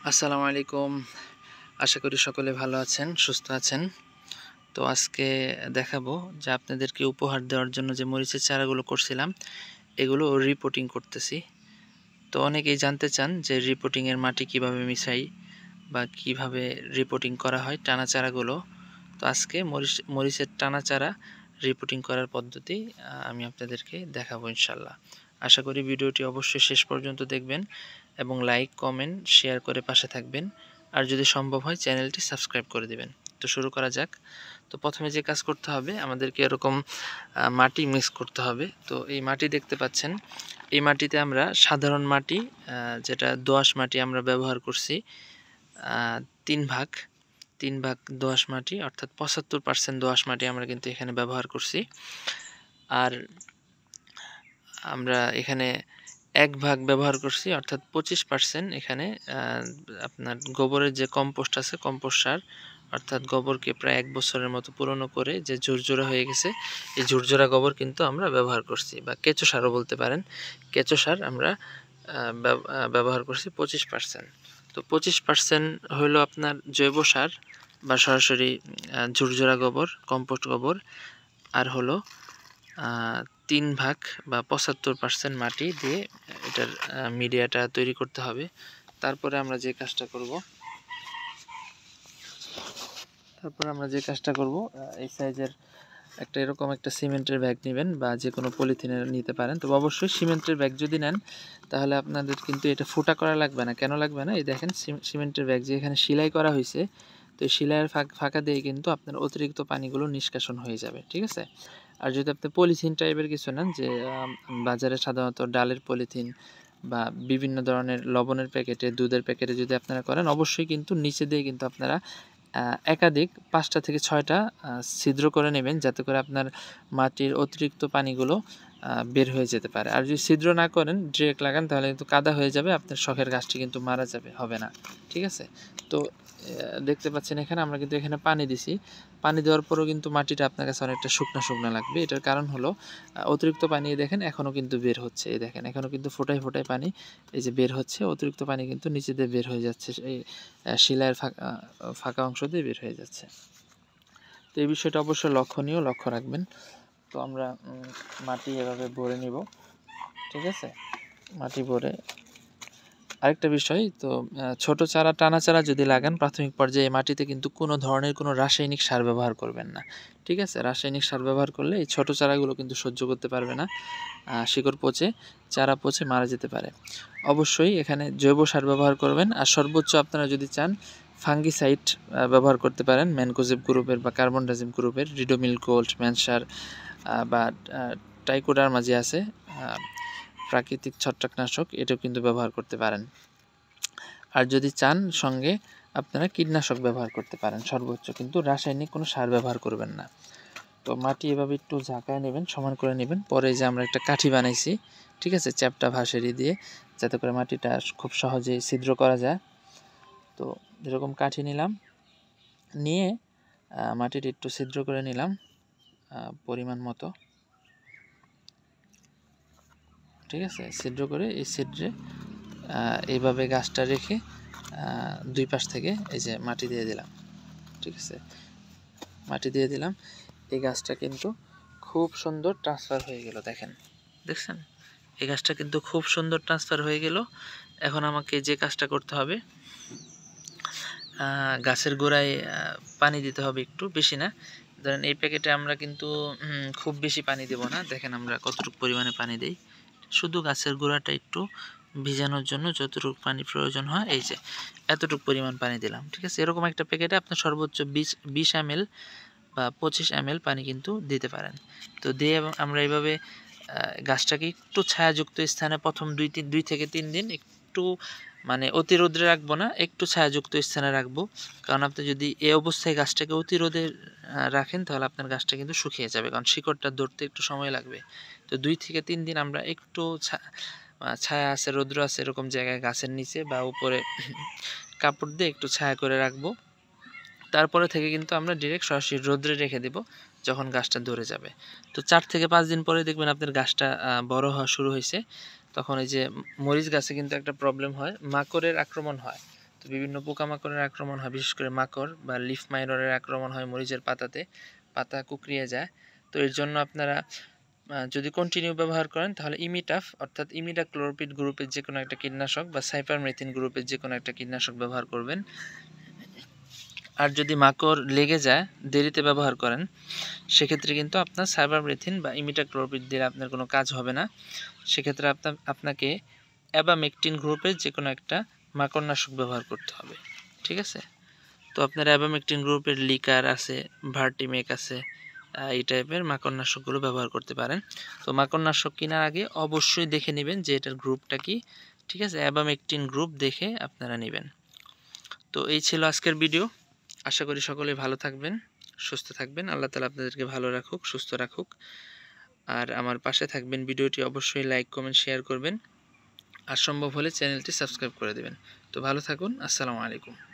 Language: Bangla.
আসসালামু আলাইকুম। আশা করি সকলে ভালো আছেন, সুস্থ আছেন। তো আজকে দেখাবো যে আপনাদেরকে উপহার দেওয়ার জন্য যে মরিচের চারাগুলো করছিলাম, এগুলো রিপোর্টিং করতেছি। তো অনেকেই জানতে চান যে রিপোর্টিংয়ের মাটি কিভাবে মিশাই বা কিভাবে রিপোর্টিং করা হয় টানা চারাগুলো। তো আজকে মরিচের টানা চারা রিপোর্টিং করার পদ্ধতি আমি আপনাদেরকে দেখাবো ইনশাল্লাহ। আশা করি ভিডিওটি অবশ্যই শেষ পর্যন্ত দেখবেন এবং লাইক, কমেন্ট, শেয়ার করে পাশে থাকবেন। আর যদি সম্ভব হয় চ্যানেলটি সাবস্ক্রাইব করে দেবেন। তো শুরু করা যাক। তো প্রথমে যে কাজ করতে হবে, আমাদেরকে এরকম মাটি মিক্স করতে হবে। তো এই মাটি দেখতে পাচ্ছেন, এই মাটিতে আমরা সাধারণ মাটি যেটা দোআঁশ মাটি আমরা ব্যবহার করছি 3 ভাগ দোআঁশ মাটি, অর্থাৎ 75% দোআঁশ মাটি আমরা কিন্তু এখানে ব্যবহার করছি। আর আমরা এখানে 1 ভাগ ব্যবহার করছি, অর্থাৎ 25% এখানে আপনার গোবরের যে কম্পোস্ট আছে, কম্পোস্ট সার, অর্থাৎ গোবরকে প্রায় 1 বছরের মতো পুরনো করে যে ঝুরঝুরা হয়ে গেছে, এই ঝুরঝুরা গোবর কিন্তু আমরা ব্যবহার করছি, বা কেঁচো সারও বলতে পারেন। কেঁচো সার আমরা ব্যবহার করছি 25%। তো 25% হলো আপনার জৈব সার বা সরাসরি ঝুরঝুরা গোবর, কম্পোস্ট গোবর। আর হলো 3 ভাগ বা 75% মাটি দিয়ে এটার মিডিয়াটা তৈরি করতে হবে। তারপরে আমরা যে কাজটা করব, এই সাইজের এরকম একটা সিমেন্টের ব্যাগ নেবেন, বা যে কোনো পলিথিনের নিতে পারেন। তো অবশ্যই সিমেন্টের ব্যাগ যদি নেন, তাহলে আপনাদের কিন্তু এটা ফুটা করা লাগবে না। কেন লাগবে না? এই দেখেন, সিমেন্টের ব্যাগ যে এখানে সেলাই করা হয়েছে, তো এই সেলাইয়ের ফাঁকা দিয়ে কিন্তু আপনার অতিরিক্ত পানিগুলো নিষ্কাশন হয়ে যাবে, ঠিক আছে? আর যদি আপনি পলিথিন টাইপের কিছু নেন, যে বাজারে সাধারণত ডালের পলিথিন বা বিভিন্ন ধরনের লবণের প্যাকেটে, দুধের প্যাকেটে যদি আপনারা করেন, অবশ্যই কিন্তু নিচে দিয়ে কিন্তু আপনারা একাধিক 5টা থেকে 6টা ছিদ্র করে নেবেন, যাতে করে আপনার মাটির অতিরিক্ত পানিগুলো বের হয়ে যেতে পারে। আর যদি ছিদ্র না করেন, ডিরেক্ট লাগান, তাহলে কিন্তু কাদা হয়ে যাবে, আপনার শখের গাছটি কিন্তু মারা যাবে, হবে না, ঠিক আছে? তো দেখতে পাচ্ছেন এখানে আমরা কিন্তু এখানে পানি দিছি। পানি দেওয়ার পরেও কিন্তু মাটিটা আপনার কাছে অনেকটা শুকনা শুকনা লাগবে। এটার কারণ হলো অতিরিক্ত পানি দেখেন এখনও কিন্তু বের হচ্ছে। এই দেখেন, এখনও কিন্তু ফোঁটায় ফোঁটায় পানি এই যে বের হচ্ছে, অতিরিক্ত পানি কিন্তু নিচে দিয়ে বের হয়ে যাচ্ছে, এই শিলার ফাঁকা অংশ দিয়ে বের হয়ে যাচ্ছে। তো এই বিষয়টা অবশ্যই লক্ষণীয়, লক্ষ্য রাখবেন। তো আমরা মাটি এভাবে ভরে নিব, ঠিক আছে? মাটি ভরে আরেকটা বিষয়, তো ছোট চারা, টানা চারা যদি লাগান প্রাথমিক পর্যায়ে, মাটিতে কিন্তু কোনো ধরনের কোনো রাসায়নিক সার ব্যবহার করবেন না, ঠিক আছে? রাসায়নিক সার ব্যবহার করলে এই ছোট চারাগুলো কিন্তু সহ্য করতে পারবে না, শিকড় পচে, চারা পচে মারা যেতে পারে। অবশ্যই এখানে জৈব সার ব্যবহার করবেন। আর সর্বোচ্চ আপনারা যদি চান, ফাঙ্গিসাইড ব্যবহার করতে পারেন, ম্যানকোজেব গ্রুপের বা কার্বনডাজিম গ্রুপের, রিডোমিল গোল্ড, ম্যানসার বা টাইকোডার্মা যে আছে, প্রাকৃতিক ছত্রাকনাশক, এটাও কিন্তু ব্যবহার করতে পারেন। আর যদি চান, সঙ্গে আপনারা কীটনাশক ব্যবহার করতে পারেন সর্বোচ্চ, কিন্তু রাসায়নিক কোনো সার ব্যবহার করবেন না। তো মাটি এভাবে একটু ঝাঁকায় নেবেন, সমান করে নেবেন। পরে যে আমরা একটা কাঠি বানাইছি, ঠিক আছে, চ্যাপ্টা ভাসেরি দিয়ে, যাতে করে মাটিটা খুব সহজেই ছিদ্র করা যায়। তো এরকম কাঠি নিলাম, নিয়ে মাটিটা একটু ছিদ্র করে নিলাম পরিমাণ মতো, ঠিক আছে? ছিদ্র করে এই ছিদ্রে এইভাবে গাছটা রেখে 2 পাশ থেকে এই যে মাটি দিয়ে দিলাম, ঠিক আছে? মাটি দিয়ে দিলাম, এই গাছটা কিন্তু খুব সুন্দর ট্রান্সফার হয়ে গেল। দেখছেন, এই গাছটা কিন্তু খুব সুন্দর ট্রান্সফার হয়ে গেল। এখন আমাকে যে কাজটা করতে হবে, গাছের গোড়ায় পানি দিতে হবে, একটু বেশি না। ধরেন এই প্যাকেটে আমরা কিন্তু খুব বেশি পানি দেব না। দেখেন আমরা কতটুকু পরিমাণে পানি দেই, শুধু গাছের গোড়াটা একটু ভিজানোর জন্য যতটুকু পানি প্রয়োজন হয়, এই যে এতটুকু পরিমাণ পানি দিলাম, ঠিক আছে? এরকম একটা প্যাকেটে আপনার সর্বোচ্চ 20 ml বা 25 ml পানি কিন্তু দিতে পারেন। তো দিয়ে আমরা এইভাবে গাছটাকে একটু ছায়াযুক্ত স্থানে প্রথম 2 থেকে 3 দিন একটু, মানে অতি রোদে রাখবো না, একটু ছায়াযুক্ত স্থানে রাখবো। কারণ আপনি যদি এই অবস্থায় গাছটাকে অতি রোদে রাখেন, তাহলে আপনার গাছটা কিন্তু শুকিয়ে যাবে, কারণ শিকড়টা ধরতে একটু সময় লাগবে। তো 2 থেকে 3 দিন আমরা একটু ছায়া আছে, রৌদ্র আছে, এরকম জায়গায় গাছের নিচে বা উপরে কাপড় দিয়ে একটু ছায়া করে রাখবো। তারপরে থেকে কিন্তু আমরা ডিরেক্ট সরাসরি রোদ্রে রেখে দেব যখন গাছটা ধরে যাবে। তো 4 থেকে 5 দিন পরে দেখবেন আপনার গাছটা বড় হওয়া শুরু হয়েছে। তখন এই যে মরিচ গাছে কিন্তু একটা প্রবলেম হয়, মাকড়ের আক্রমণ হয়। তো বিভিন্ন পোকামাকড়ের আক্রমণ হয়, বিশেষ করে মাকড় বা লিফ মাইনরের আক্রমণ হয় মরিচের পাতাতে, পাতা কুঁকড়িয়ে যায়। তো এর জন্য আপনারা যদি কন্টিনিউ ব্যবহার করেন তাহলে ইমিটাফ অর্থাৎ ইমিডাক্লোরপিড গ্রুপের যে কোনো একটা কীটনাশক বা সাইপারমেথ্রিন গ্রুপের যে কোনো একটা কীটনাশক ব্যবহার করবেন। আর যদি মাকড় লেগে যায়, দেরিতে ব্যবহার করেন, সেক্ষেত্রে কিন্তু আপনার সাইপারমেথ্রিন বা ইমিডাক্লোরপিড দিয়ে আপনার কোনো কাজ হবে না। সেক্ষেত্রে আপনাকে অ্যাবামেকটিন গ্রুপের যে কোনো একটা মাকড়নাশক ব্যবহার করতে হবে। ঠিক আছে? তো আপনার অ্যাবামেকটিন গ্রুপের লিকার আছে, ভার্টিমেক আছে, এই টাইপের মাকড়নাশকগুলো ব্যবহার করতে পারেন। তো মাকড়নাশক কেনার আগে অবশ্যই দেখে নেবেন যে এটার গ্রুপটা কি। ঠিক আছে? অ্যাবামেকটিন গ্রুপ দেখে আপনারা নেবেন। তো এই ছিল আজকের ভিডিও। আশা করি সকলেই ভালো থাকবেন, সুস্থ থাকবেন। আল্লাহ তাআলা আপনাদেরকে ভালো রাখুক, সুস্থ রাখুক। আর আমার পাশে থাকবেন। ভিডিওটি অবশ্যই লাইক, কমেন্ট, শেয়ার করবেন। আর সম্ভব হলে চ্যানেলটি সাবস্ক্রাইব করে দেবেন। তো ভালো থাকুন। আসসালামু আলাইকুম।